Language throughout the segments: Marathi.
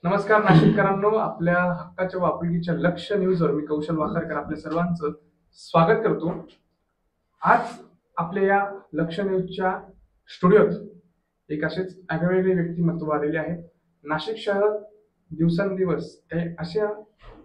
नमस्कार नाशिककरांनो, आपल्या हक्काच्या व आपुलकीच्या लक्ष न्यूजवर मी कौशल वाकरकर आपल्या सर्वांचं स्वागत करतो. आज आपल्या या लक्ष न्यूजच्या स्टुडिओत एक असेच आगळेवेगळे व्यक्तिमत्व आलेले आहेत. नाशिक शहरात दिवसेंदिवस काही अशा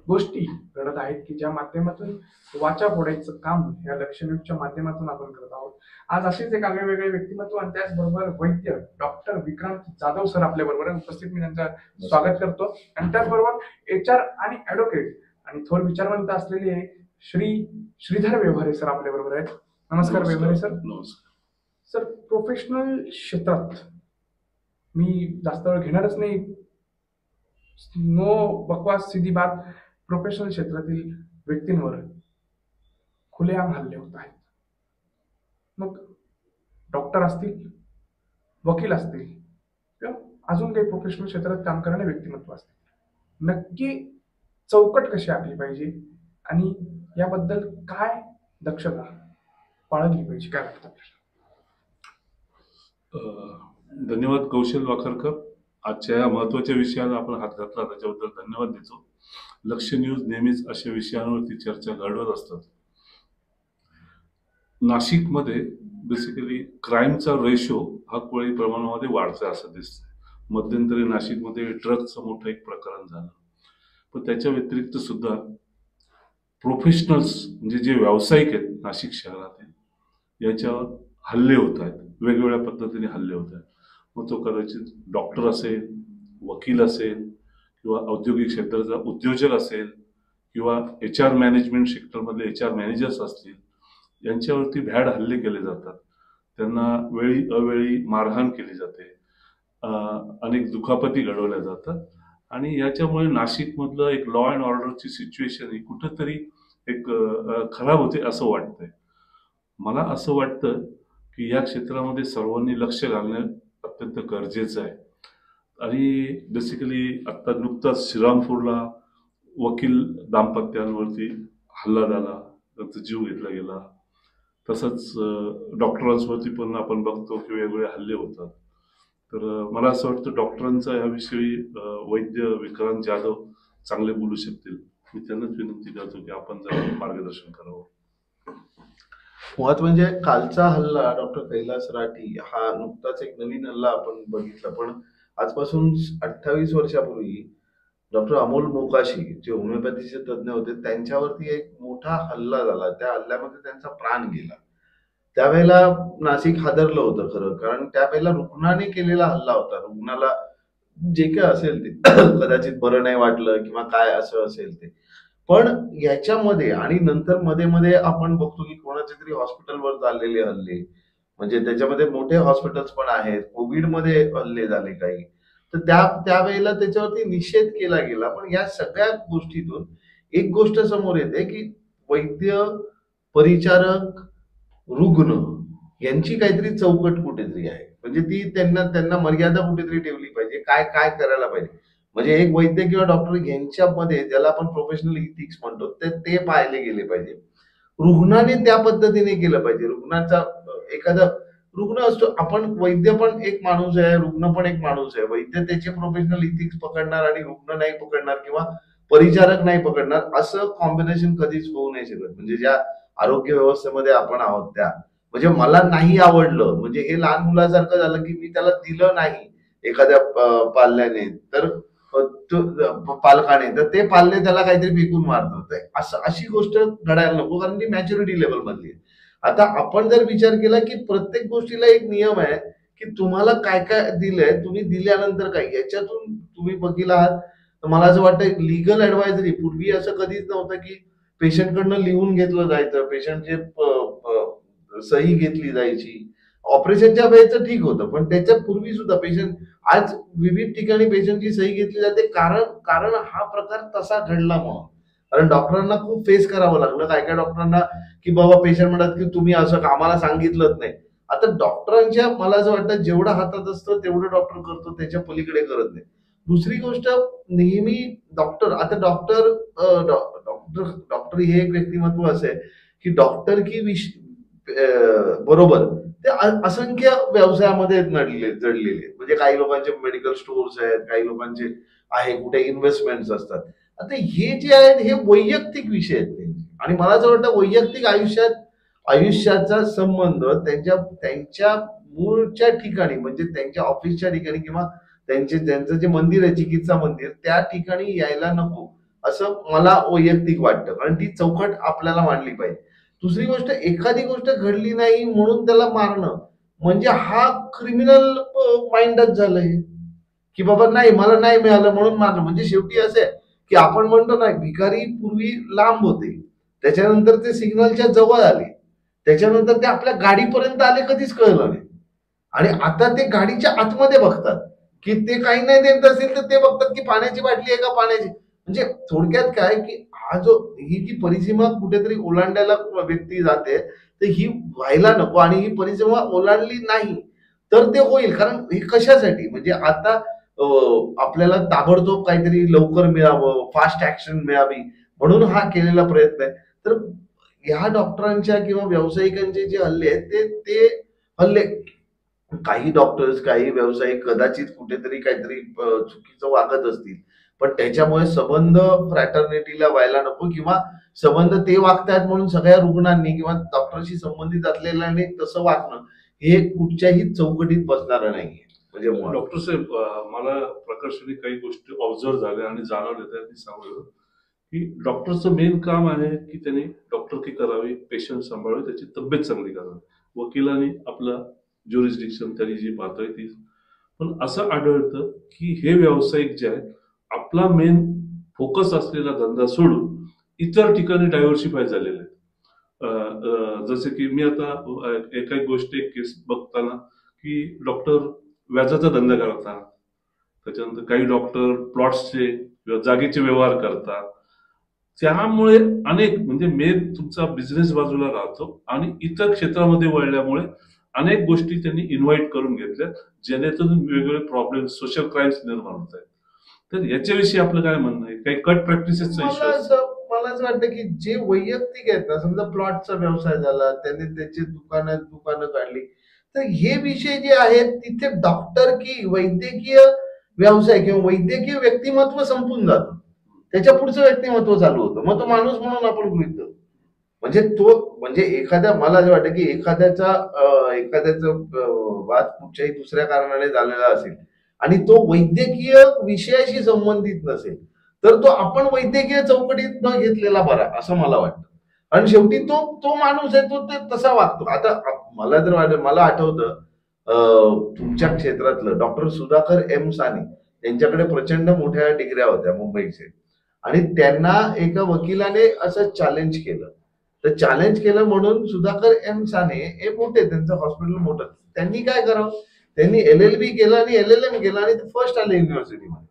गोष्टी घडत आहेत की ज्या माध्यमातून वाचा फोडायचं काम या लक्ष न्यूजच्या माध्यमातून आपण करत आहोत. आज असेच एक आगळेवेगळे व्यक्तिमत्व आणि त्याचबरोबर वैद्य डॉक्टर विक्रांत जाधव सर आपल्या बरोबर उपस्थित. मी त्यांचं स्वागत करतो. आणि त्याचबरोबर HR आणि ऍडव्होकेट आणि थोर विचारवंत असलेले श्रीधर व्यवहारे सर आपल्या बरोबर आहेत. नमस्कार व्यवहारे सर. नमस्कार सर, प्रोफेशनल क्षेत्रात मी जास्त वेळ घेणारच नाही. नो बकवास सीधी बात. प्रोफेशनल क्षेत्रातील व्यक्तींवर खुलेआम हल्ले होत आहेत. मग डॉक्टर असतील, वकील असतील किंवा अजून काही प्रोफेशनल क्षेत्रात काम करणारे व्यक्तिमत्व असतील, नक्की चौकट कशी आखली पाहिजे आणि याबद्दल काय दक्षता बाळगली पाहिजे, काय वाटतं आपल्याला? धन्यवाद कौशल वाकरकर. आजच्या या महत्वाच्या विषयाला आपण हात घातला त्याच्याबद्दल धन्यवाद देतो. लक्ष न्यूज नेहमीच अशा विषयांवरती चर्चा घडवत असतात. नाशिकमध्ये बेसिकली क्राईमचा रेशो हा काही प्रमाणामध्ये वाढतोय असं दिसतंय. मध्यंतरी नाशिकमध्ये ड्रग्जचं मोठं एक प्रकरण झालं, पण त्याच्या व्यतिरिक्त सुद्धा प्रोफेशनल्स म्हणजे जे व्यावसायिक आहेत नाशिक शहरातील याच्यावर हल्ले होत आहेत. वेगवेगळ्या पद्धतीने हल्ले होत आहेत. मग तो कदाचित डॉक्टर असेल, वकील असेल किंवा औद्योगिक क्षेत्राचा उद्योजक असेल किंवा HR मॅनेजमेंट सेक्टरमधले HR मॅनेजर्स असतील, यांच्यावरती भ्याड हल्ले केले जातात. त्यांना वेळी अवेळी मारहाण केली जाते, अनेक दुखापती घडवल्या जातात आणि याच्यामुळे नाशिकमधलं एक लॉ अँड ऑर्डरची सिच्युएशन ही कुठंतरी एक खराब होते असं वाटतंय. मला असं वाटतं की या क्षेत्रामध्ये सर्वांनी लक्ष घालणं अत्यंत गरजेचं आहे. आणि बेसिकली आता नुकताच श्रीरामपूरला वकील दाम्पत्यांवरती हल्ला झाला, त्यांचा जीव घेतला गेला. तसंच डॉक्टरांवरती पण आपण बघतो की वेगवेगळे हल्ले होतात. तर मला असं वाटतं डॉक्टरांचा याविषयी वैद्य विक्रांत जाधव चांगले बोलू शकतील. मी त्यांनाच विनंती करतो की आपण जरा मार्गदर्शन करावं. मुळात म्हणजे कालचा हल्ला डॉक्टर कैलास राठी हा नुकताच एक नवीन हल्ला आपण बघितला, पण आजपासून 28 वर्षापूर्वी डॉक्टर अमोल मोकाशी जे होमिओपॅथीचे तज्ज्ञ होते त्यांच्यावरती एक मोठा हल्ला झाला. त्या हल्ल्यामध्ये त्यांचा प्राण गेला. त्यावेळेला नाशिक हादरलं होतं खरं, कारण त्यावेळेला रुग्णाने केलेला हल्ला होता. रुग्णाला जे काय असेल ते कदाचित बरं नाही वाटलं किंवा काय असं असेल ते, पण याच्यामध्ये आणि नंतर मध्ये मध्ये आपण बघतो की कोणाच्या तरी हॉस्पिटलवर झालेले हल्ले, म्हणजे त्याच्यामध्ये मोठे हॉस्पिटल्स पण आहेत. कोविडमध्ये हल्ले झाले काही, तर त्यावेळेला त्याच्यावरती निषेध केला गेला. पण या सगळ्या गोष्टीतून एक गोष्ट समोर येते की वैद्य, परिचारक, रुग्ण यांची काहीतरी चौकट कुठेतरी आहे. म्हणजे ती त्यांना मर्यादा कुठेतरी ठेवली पाहिजे. काय काय करायला पाहिजे, म्हणजे एक वैद्य किंवा डॉक्टर यांच्यामध्ये ज्याला आपण प्रोफेशनल इथिक्स म्हणतो ते पाहिले गेले पाहिजे. रुग्णाने त्या पद्धतीने केलं पाहिजे. रुग्णाचा एखादा रुग्ण असतो, आपण वैद्य पण एक माणूस आहे, रुग्ण पण एक माणूस आहे. वैद्य त्याचे प्रोफेशनल इथिक्स पकडणार आणि रुग्ण नाही पकडणार किंवा परिचारक नाही पकडणार, असं कॉम्बिनेशन कधीच होऊ नाही शकत. म्हणजे ज्या आरोग्य व्यवस्थेमध्ये आपण आहोत त्या, म्हणजे मला नाही आवडलं म्हणजे हे लहान मुलासारखं झालं की मी त्याला दिलं नाही एखाद्या पाल्याने, तर पालकाने, तर ते पाल्य त्याला काहीतरी फेकून मारतात. असं अशी गोष्ट घडायला नको, कारण ती मॅच्युरिटी लेवल मधली आहे. आता आपण जर विचार केला की प्रत्येक गोष्टीला एक नियम आहे की तुम्हाला काय काय दिलंय, तुम्ही दिल्यानंतर काय, याच्यातून तुम्ही वकील आहात. तर मला असं वाटतं लिगल ऍडवायझरी पूर्वी असं कधीच नव्हतं की पेशंटकडनं लिहून घेतलं जायचं, पेशंटचे सही घेतली जायची. ऑपरेशनच्या वेळेचं ठीक होतं, पण त्याच्या पूर्वी सुद्धा पेशंट, आज विविध ठिकाणी पेशंटची सही घेतली जाते, कारण हा प्रकार तसा घडला म्हणून. कारण डॉक्टरांना खूप फेस करावं लागलं. काय काय डॉक्टरांना की बाबा पेशंट म्हणतात की तुम्ही असं आम्हाला सांगितलंच नाही. आता डॉक्टरांच्या मला असं वाटतं जेवढं हातात असतं तेवढं डॉक्टर करतो, त्याच्या पलीकडे करत नाही. दुसरी गोष्ट, नेहमी डॉक्टर, आता डॉक्टर डॉक्टर हे एक व्यक्तिमत्व असे की डॉक्टर की बरोबर ते असंख्य व्यवसायामध्ये जडलेले. म्हणजे काही लोकांचे मेडिकल स्टोर्स आहेत, काही लोकांचे आहे, कुठे इन्व्हेस्टमेंट्स असतात. आता हे जे आहेत हे वैयक्तिक विषय आहेत त्यांचे. आणि मला असं वाटतं वैयक्तिक आयुष्याचा संबंध त्यांच्या त्यांच्या मूळच्या ठिकाणी म्हणजे त्यांच्या ऑफिसच्या ठिकाणी किंवा त्यांचं जे मंदिर आहे चिकित्सा मंदिर त्या ठिकाणी यायला नको असं मला वैयक्तिक वाटतं. कारण ती चौकट आपल्याला मांडली पाहिजे. दुसरी गोष्ट, एखादी गोष्ट घडली नाही म्हणून त्याला मारणं म्हणजे हा क्रिमिनल माइंडच झालंय की बाबा नाही मला नाही मिळालं म्हणून मारणं. म्हणजे शेवटी असं आहे की आपण म्हणतो ना भिकारी पूर्वी लांब होते, त्याच्यानंतर ते सिग्नलच्या जवळ आले, त्याच्यानंतर ते आपल्या गाडीपर्यंत आले कधीच कळलं नाही. आणि आता ते गाडीच्या आतमध्ये बघतात की ते काही नाही देत असेल तर ते बघतात की पाण्याची बाटली आहे का पाण्याची. म्हणजे थोडक्यात काय की ही जी परिसीमा कुठेतरी ओलांडायला व्यक्ती जाते तर ही व्हायला नको. आणि ही परिसीमा ओलांडली नाही तर ते होईल. कारण हे कशासाठी म्हणजे आता आपल्याला ताबडतोब काहीतरी लवकर मिळावं, फास्ट ऍक्शन मिळावी म्हणून हा केलेला प्रयत्न आहे. तर ह्या डॉक्टरांच्या किंवा व्यावसायिकांचे जे हल्ले आहेत ते हल्ले काही डॉक्टर्स काही व्यावसायिक कदाचित कुठेतरी काहीतरी चुकीचं वागत असतील, पण त्याच्यामुळे संबंध फ्रॅटर्निटीला व्हायला नको किंवा संबंध ते वागतायत म्हणून सगळ्या रुग्णांनी किंवा डॉक्टरशी संबंधित असलेल्यांनी तसं वागणं हे कुठच्याही चौकटीत बसणारं नाहीये. म्हणजे डॉक्टर साहेब, मला प्रकर्षाने काही गोष्टी ऑब्झर्व झाल्या आणि जाणवल्या त्यांनी सांगलं की डॉक्टरचं मेन काम आहे की त्यांनी डॉक्टरकी करावी, पेशंट सांभाळावे, त्याची तब्येत चांगली करावी. वकिलांनी आपला ज्युरिस्डिक्शन त्यांनी जी पाहतोय ती. पण असं आढळतं की हे व्यावसायिक जे आहेत आपला मेन फोकस असलेला धंदा सोडून इतर ठिकाणी डायव्हर्सिफाय झालेले आहेत. जसे की मी आता एका गोष्टी एक केस बघताना की डॉक्टर व्याजाचा धंदा करतात, त्याच्यानंतर काही डॉक्टर प्लॉट्सचे जागेचे व्यवहार करतात. त्यामुळे अनेक म्हणजे मेन तुमचा बिझनेस बाजूला राहतो आणि इतर क्षेत्रामध्ये वळल्यामुळे अनेक गोष्टी त्यांनी इन्व्हाइट करून घेतल्या जेणेकरून वेगवेगळे प्रॉब्लेम सोशल क्राईम्स निर्माण होत आहेत. तर याच्याविषयी आपलं काय म्हणणं आहे? काही कट प्रॅक्टिसेसचा इश्यू मला असं वाटतं की जे वैयक्तिक आहेत ना, समजा प्लॉटचा व्यवसाय झाला, त्यांनी त्याची दुकानं काढली, तर हे विषय जे आहेत तिथे डॉक्टर की वैद्यकीय व्यवसाय किंवा वैद्यकीय व्यक्तिमत्व संपून जातं, त्याच्या पुढचं व्यक्तिमत्व चालू होतं. मग तो माणूस म्हणून आपण गृहीत धरतो. म्हणजे एखाद्या मला असं वाटतं की एखाद्याचं वाद कुठच्याही दुसऱ्या कारणाने झालेला असेल आणि तो वैद्यकीय विषयाशी संबंधित नसेल तर तो आपण वैद्यकीय चौकटीत न घेतलेला बरा असं मला वाटतं. आणि शेवटी तो माणूस आहे तो ते तसा वागतो. आता मला आठवतं तुमच्या क्षेत्रातलं डॉक्टर सुधाकर एम साने यांच्याकडे प्रचंड मोठ्या डिग्र्या होत्या मुंबईचे आणि त्यांना एका वकिलाने असं चॅलेंज केलं. तर चॅलेंज केलं म्हणून सुधाकर एम साने हे मोठे, त्यांचं हॉस्पिटल मोठं, त्यांनी काय करावं, त्यांनी LLB केलं आणि LLM केलं आणि ते फर्स्ट आले युनिव्हर्सिटीमध्ये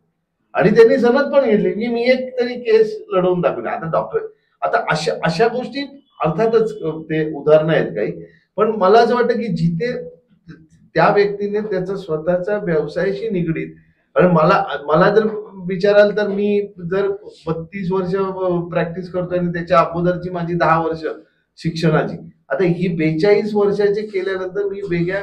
आणि त्यांनी सनद पण घेतली की मी एक तरी केस लढवून दाखवली. आता अशा गोष्टी अर्थातच ते उदाहरणं आहेत काही, पण मला असं वाटतं की जिथे त्या व्यक्तीने त्याचा स्वतःचा व्यवसायाशी निगडीत, कारण मला जर विचाराल तर मी जर 32 वर्ष प्रॅक्टिस करतोय आणि त्याच्या अगोदरची माझी 10 वर्ष शिक्षणाची, आता ही 42 वर्षाची केल्यानंतर मी वेगळ्या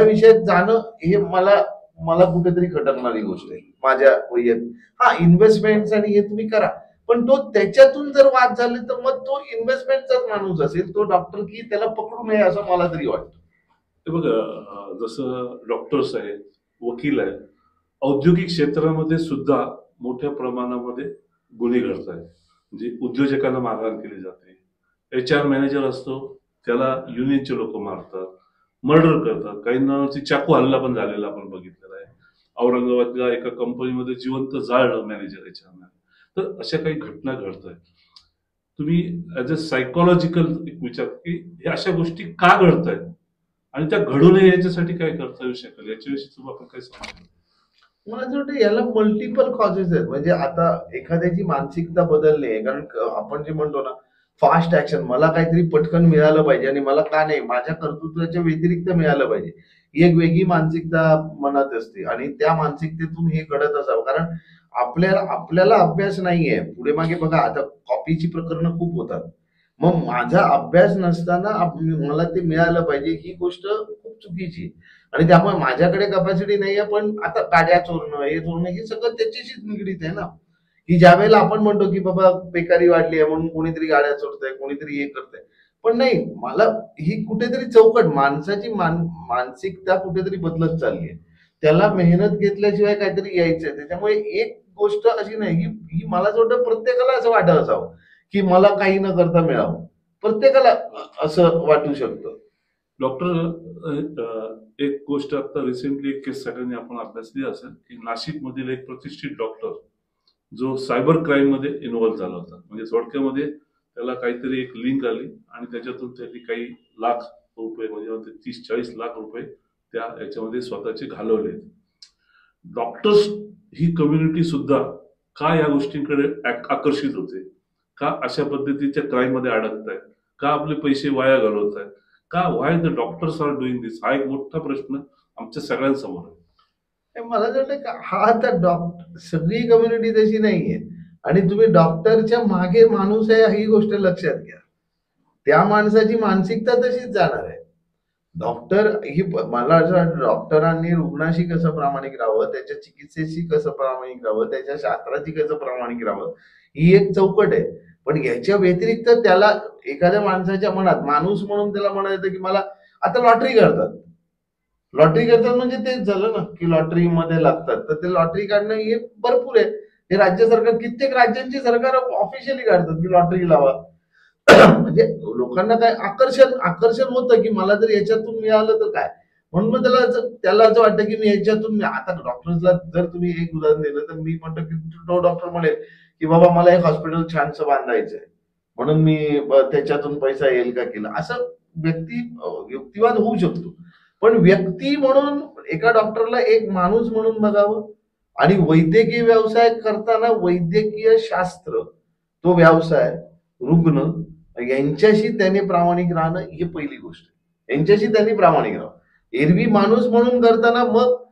विषयात जाणं हे मला कुठेतरी खटकणारी गोष्ट आहे माझ्या वैयक्तिक. हा, इन्व्हेस्टमेंट आणि हे तुम्ही करा, पण तो त्याच्यातून जर वाद झाले तर मग तो इन्व्हेस्टमेंटचाच माणूस असेल, तो डॉक्टर की त्याला पकडू नये असं मला तरी वाटतं. ते बघा, जसं डॉक्टर्स आहेत, वकील आहेत, औद्योगिक क्षेत्रामध्ये सुद्धा मोठ्या प्रमाणामध्ये गुन्हे घडत आहेत. म्हणजे उद्योजकांना मारहाण केली जाते, HR मॅनेजर असतो त्याला युनियनचे लोक मारतात, मर्डर करतात, काहींना चाकू हल्ला पण झालेला आपण बघितलेला आहे. औरंगाबादच्या एका कंपनीमध्ये जिवंत जाळलं मॅनेजर HR. तर अशा काही घटना घडत आहेत. तुम्ही ऍज अ सायकोलॉजिकल एक विचार की हे अशा गोष्टी का घडत आहेत आणि त्या घडू नये याच्यासाठी काय करता येऊ शकेल, याच्याविषयी तुम्ही आपण काय सांगतो? मला असं वाटतं याला मल्टिपल कॉजेस आहेत. म्हणजे आता एखाद्याची मानसिकता बदलणे, कारण आपण जे म्हणतो ना फास्ट ऍक्शन, मला काहीतरी पटकन मिळालं पाहिजे आणि मला का नाही माझ्या कर्तृत्वाच्या व्यतिरिक्त मिळालं पाहिजे, ही एक वेगळी मानसिकता मनात असते आणि त्या मानसिकतेतून हे घडत असावं. कारण आपल्याला अभ्यास नाहीये. पुढे मागे बघा, आता कॉपीची प्रकरणं खूप होतात, मग माझा अभ्यास नसताना मला ते मिळालं पाहिजे ही गोष्ट खूप चुकीची. आणि त्यामुळे माझ्याकडे कपॅसिटी नाहीये, पण आता गाड्या चोरणं हे चोरणं हे सगळं त्याच्याशीच निगडीत आहे ना, की ज्या वेळेला आपण म्हणतो की बाबा बेकारी वाढली आहे म्हणून कोणीतरी गाड्या चोरतंय, कोणीतरी हे करतंय, पण नाही, मला ही कुठेतरी चौकट माणसाची मानसिकता कुठेतरी बदलत चालली आहे. त्याला मेहनत घेतल्याशिवाय काहीतरी यायचंय. त्याच्यामुळे एक गोष्ट अशी नाही, ही मला असं वाटतं प्रत्येकाला असं वाटत असावं की मला काही न करता मिळावं. प्रत्येकाला असं वाटू शकतं. डॉक्टर, एक गोष्ट आता रिसेंटली एक केस सगळ्यांनी आपण अभ्यासली असेल की नाशिक मधील एक प्रतिष्ठित डॉक्टर जो सायबर क्राईम मध्ये इन्व्हॉल्व्ह झाला होता. म्हणजे थोडक्यामध्ये त्याला काहीतरी एक लिंक आली आणि त्याच्यातून त्यांनी काही लाख रुपये म्हणजे 30-40 लाख रुपये त्या याच्यामध्ये स्वतःचे घालवले. डॉक्टर्स ही कम्युनिटी सुद्धा का या गोष्टींकडे आकर्षित होते, का अशा पद्धतीच्या क्राईम मध्ये अडकत आहे, का आपले पैसे वाया घालवत आहे, का व्हाय द डॉक्टर्स आर डुईंग दिस, हा एक मोठा प्रश्न आमच्या सगळ्यांसमोर आहे. मला असं वाटतं की हा आता सगळी कम्युनिटी तशी नाहीये, आणि तुम्ही डॉक्टरच्या मागे माणूस आहे ही गोष्ट लक्षात घ्या. त्या माणसाची मानसिकता तशीच जाणार आहे. डॉक्टर ही मला असं वाटतं डॉक्टरांनी रुग्णाशी कसं प्रामाणिक राहावं, त्याच्या चिकित्सेशी कसं प्रामाणिक राहावं, त्याच्या शास्त्राची कसं प्रामाणिक राहावं, ही एक चौकट आहे. पण याच्या व्यतिरिक्त त्याला एखाद्या माणसाच्या मनात माणूस म्हणून त्याला म्हणायचं की मला आता लॉटरी करतात म्हणजे तेच झालं ना की लॉटरी मध्ये लागतात, तर ते लॉटरी काढणं हे भरपूर आहे. हे राज्य सरकार, कित्येक राज्यांची सरकार ऑफिशियली काढतात की लॉटरी लावा. म्हणजे लोकांना काय आकर्षण होतं की मला जर याच्यातून मिळालं तर काय, म्हणून मग त्याला असं वाटतं की मी याच्यातून आता डॉक्टर्सला जर तुम्ही एक उदाहरण दिलं तर मी म्हणतो की तो डॉक्टर म्हणेल की बाबा मला एक हॉस्पिटल छानसं बांधायचंय म्हणून मी त्याच्यातून पैसा येईल का केला, असं युक्तिवाद होऊ शकतो. पण व्यक्ती म्हणून एका डॉक्टरला एक माणूस म्हणून बघावं, आणि वैद्यकीय व्यवसाय करताना वैद्यकीय शास्त्र, तो व्यवसाय, रुग्ण यांच्याशी त्याने प्रामाणिक राहणं ही पहिली गोष्ट. यांच्याशी त्यांनी प्रामाणिक राहावं. एरवी माणूस म्हणून करताना मग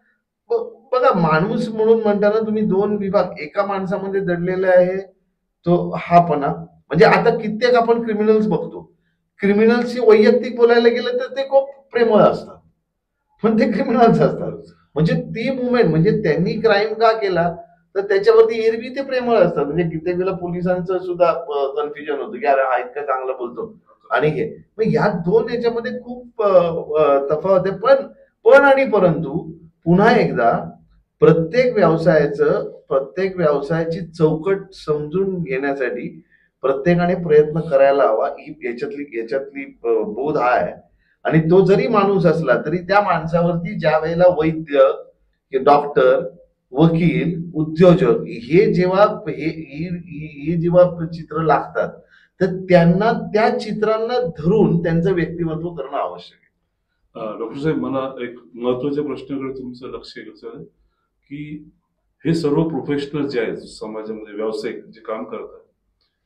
बघा, माणूस म्हणून म्हणताना तुम्ही दोन विभाग एका माणसामध्ये दडलेले आहे, तो हापणा. म्हणजे आता कित्येक आपण क्रिमिनल्स बघतो, क्रिमिनल्सशी वैयक्तिक बोलायला गेलं तर ते खूप प्रेमळ असतात, पण ते क्रिमिनल्स असतात. म्हणजे ती मुवमेंट, म्हणजे त्यांनी क्राईम का केला तर त्याच्यावरती एरवी ते प्रेमळ असतात. म्हणजे कित्येक वेळेला पोलिसांचं सुद्धा कन्फ्युजन होतं की अरे हा इतका चांगला बोलतो आणि हे, मग या दोन याच्यामध्ये खूप तफावत आहे. पण आणि परंतु पुन्हा एकदा प्रत्येक व्यवसायाची चौकट समजून घेण्यासाठी प्रत्येकाने प्रयत्न करायला हवा. ही याच्यातली बोध हा आहे. आणि तो जरी माणूस असला तरी त्या माणसावरती ज्या वेळेला वैद्य, डॉक्टर, वकील, उद्योजक हे जेव्हा चित्र लागतात तर त्यांना त्या चित्रांना धरून त्यांचं व्यक्तिमत्व करणं आवश्यक आहे. डॉक्टर साहेब, मला एक महत्वाच्या प्रश्नाकडे तुमचं लक्ष घ्यायचं आहे की हे सर्व प्रोफेशनल जे आहेत समाजामध्ये व्यावसायिक जे काम करतात,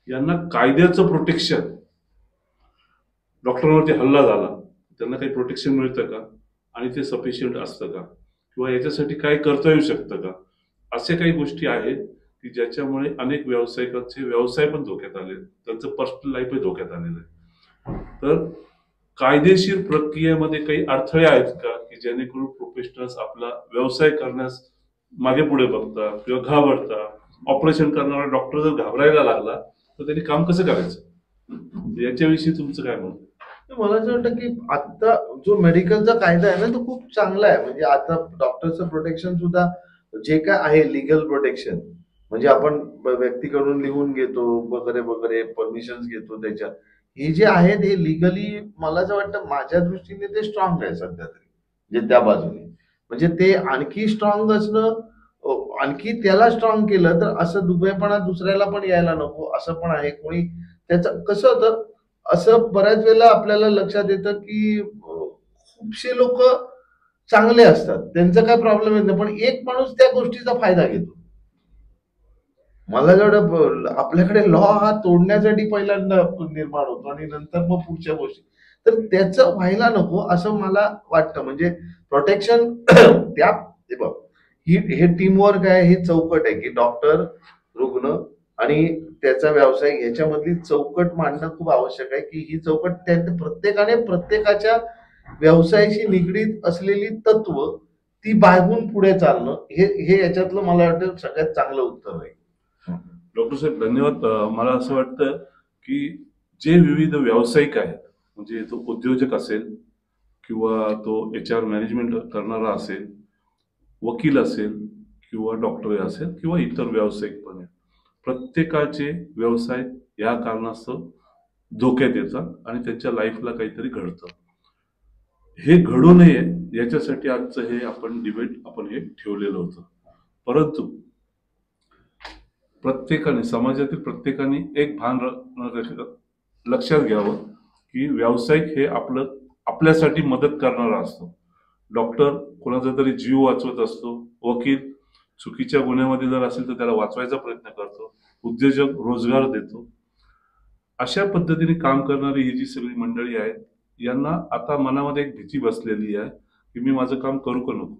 यांना कायद्याचं प्रोटेक्शन, डॉक्टरांवरती हल्ला झाला त्यांना काही प्रोटेक्शन मिळतं का, आणि ते सफिशियंट असतं का, किंवा याच्यासाठी काय करता येऊ शकतं का? असे काही गोष्टी आहेत की ज्याच्यामुळे अनेक व्यावसायिकांचे व्यवसाय पण धोक्यात आले, त्यांचं पर्सनल लाईफही धोक्यात आलेलं आहे. तर कायदेशीर प्रक्रियेमध्ये काही अडथळे आहेत का की जेणेकरून प्रोफेशनल्स आपला व्यवसाय करण्यास मागे पुढे बघतात किंवा घाबरतात? ऑपरेशन करणारा डॉक्टर जर घाबरायला लागला तर त्यांनी काम कसं करायचं, याच्याविषयी तुमचं काय म्हणणं? मला असं वाटतं की आता जो मेडिकलचा कायदा आहे ना तो खूप चांगला आहे. म्हणजे आता डॉक्टरचं प्रोटेक्शन सुद्धा जे काय आहे लिगल प्रोटेक्शन, म्हणजे आपण व्यक्तीकडून लिहून घेतो वगैरे वगैरे, परमिशन घेतो, त्याच्या हे जे आहेत हे लिगली मला असं वाटतं माझ्या दृष्टीने ते स्ट्रॉंग आहे सध्या तरी. म्हणजे त्या बाजूने म्हणजे ते आणखी स्ट्रॉंग असणं, आणखी त्याला स्ट्रॉंग केलं तर असं दुबळेपणा दुसऱ्याला पण यायला नको, असं पण आहे. कोणी त्याचं कसं होतं, असं बऱ्याच वेळेला आपल्याला लक्षात येतं की खूपशे लोक चांगले असतात, त्यांचा काय प्रॉब्लेम येत नाही, पण एक माणूस त्या गोष्टीचा फायदा घेतो. मला जेवढं आपल्याकडे लॉ हा तोडण्यासाठी पहिल्यांदा निर्माण होतो आणि नंतर मग पुढच्या गोष्टी, तर त्याचं व्हायला नको असं मला वाटतं. म्हणजे प्रोटेक्शन त्या हे टीमवर्क आहे, हे चौकट आहे की डॉक्टर, रुग्ण आणि त्याचा व्यवसाय याच्यामधली चौकट मांडणं खूप आवश्यक आहे. की ही चौकट प्रत्येकाने प्रत्येकाच्या व्यवसायाशी निगडीत असलेली तत्व ती बाळगून पुढे चालणं हे याच्यातलं मला वाटतं सगळ्यात चांगलं उत्तर आहे. डॉक्टर साहेब धन्यवाद. मला असं वाटतं की जे विविध व्यावसायिक आहेत, म्हणजे तो उद्योजक असेल किंवा तो HR मॅनेजमेंट करणारा असेल, वकील असेल किंवा डॉक्टर असेल किंवा इतर व्यावसायिक पण आहेत, प्रत्येकाचे व्यवसाय या कारणास्तव धोक्यात येतात आणि त्यांच्या लाईफला काहीतरी घडतं. हे घडू नये याच्यासाठी आजचं हे आपण डिबेट आपण हे ठेवलेलं होतं. परंतु प्रत्येकाने, समाजातील प्रत्येकाने एक भान लक्षात घ्यावं की व्यावसायिक हे आपल्यासाठी मदत करणारा असतो. डॉक्टर कोणाचा तरी जीव वाचवत असतो, वकील चुकीच्या गुन्ह्यामध्ये जर असेल तर त्याला वाचवायचा प्रयत्न करतो, उद्योजक रोजगार देतो. अशा पद्धतीने काम करणारी ही जी सगळी मंडळी आहेत, यांना आता मनामध्ये एक भीती बसलेली आहे की मी माझं काम करू का नको,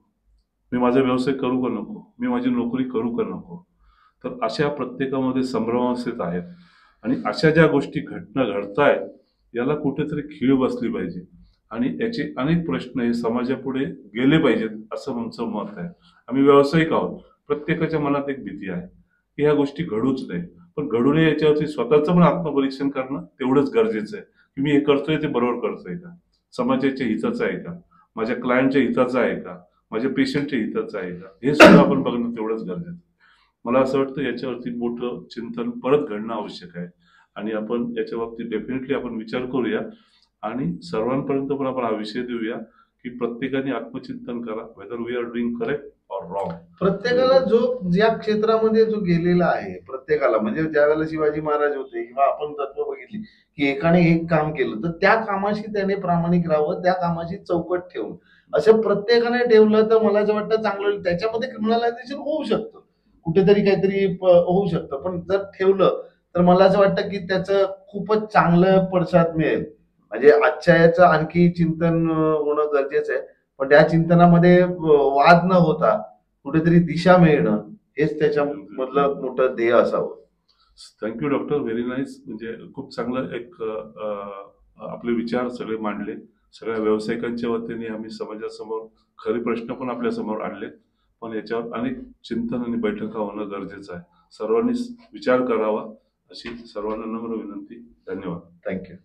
मी माझा व्यवसाय करू का नको, मी माझी नोकरी करू का नको. तर अशा प्रत्येकामध्ये संभ्रमावस्थेत आहेत आणि अशा ज्या गोष्टी घडतायत याला कुठेतरी खीळ बसली पाहिजे आणि याचे अनेक प्रश्न हे समाजापुढे गेले पाहिजेत असं आमचं मत आहे. आम्ही व्यावसायिक आहोत, प्रत्येकाच्या मनात एक भीती आहे की ह्या गोष्टी घडूच नये, पण घडू नये याच्यावरती स्वतःचं पण आत्मपरीक्षण करणं तेवढंच गरजेचं आहे की मी हे करतोय ते बरोबर करतोय का, समाजाच्या हिताचं आहे का, माझ्या क्लायंटच्या हिताचं आहे का, माझ्या पेशंटच्या हिताचं आहे का, हे सुद्धा आपण बघणं तेवढंच गरजेचं आहे. मला असं वाटतं याच्यावरती मोठं चिंतन परत घडणं आवश्यक आहे आणि आपण याच्या बाबतीत डेफिनेटली आपण विचार करूया आणि सर्वांपर्यंत पण आपण हा विषय देऊया की प्रत्येकाने आत्मचिंतन करा, whether we are doing correct or wrong. प्रत्येकाला जो ज्या क्षेत्रामध्ये जो गेलेला आहे, प्रत्येकाला म्हणजे ज्या वेळेला शिवाजी महाराज होते किंवा आपण तत्व बघितली की एकाने एक काम केलं तर त्या कामाशी त्याने प्रामाणिक राहावं, त्या कामाशी चौकट ठेवून असं प्रत्येकाने ठेवलं तर मला असं वाटतं चांगलं होईल. त्याच्यामध्ये क्रिमिनलायझेशन होऊ शकतं, कुठेतरी काहीतरी होऊ शकतं, पण जर ठेवलं तर मला असं वाटतं की त्याचं खूपच चांगलं पडसाद मिळेल. म्हणजे आजच्या याचं आणखी चिंतन होणं गरजेचं आहे, पण त्या चिंतनामध्ये वाद न होता कुठेतरी दिशा मिळणं हेच त्याच्यामधलं मोठं ध्येय असावं. Thank you doctor, very nice. म्हणजे खूप चांगलं एक आपले विचार सगळे मांडले. सगळ्या व्यावसायिकांच्या वतीने आम्ही समाजासमोर खरे प्रश्न पण आपल्या समोर आणले, पण याच्यावर अनेक चिंतन आणि बैठका होणं गरजेचं आहे. सर्वांनी विचार करावा अशी सर्वांना नम्र विनंती. धन्यवाद. थँक्यू.